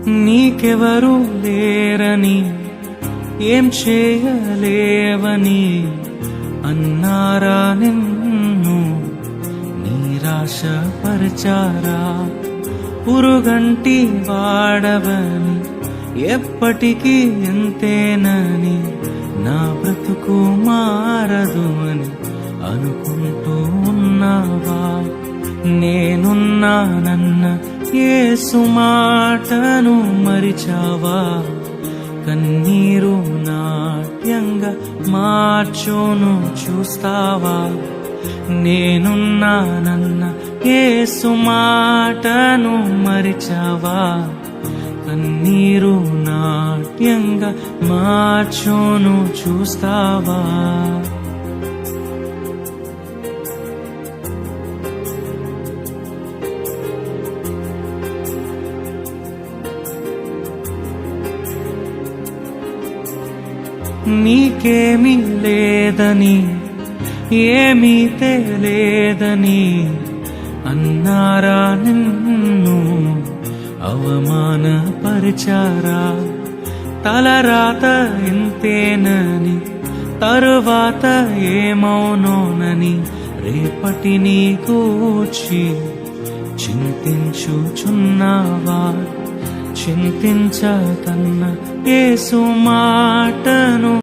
నీకెవరు లేరని ఏం చేయలేవని అన్నారా నిన్ను నిరాశపరచారా? పురుగంటి వాడవని ఎప్పటికీ ఎంతేనని నా బ్రతుకు మారదు అని అనుకుంటూ ఉన్నావా? నేనున్నానన్న యేసు మాటను మరిచావా? కన్నీరు నాట్యంగా మార్చును చూస్తావా? నేనున్నానన్న యేసు మాటను మరిచావా? కన్నీరు నాట్యంగా మార్చును చూస్తావా? నీకేమీ లేదని ఏమీ తెలియదని అన్నారా నిన్ను అవమానపరిచారా? తలరాత ఇంతేనని తరువాత ఏమౌనోనని రేపటిని కూర్చి చింతించుచున్నావా? చింతించకన్న యేసు మాటను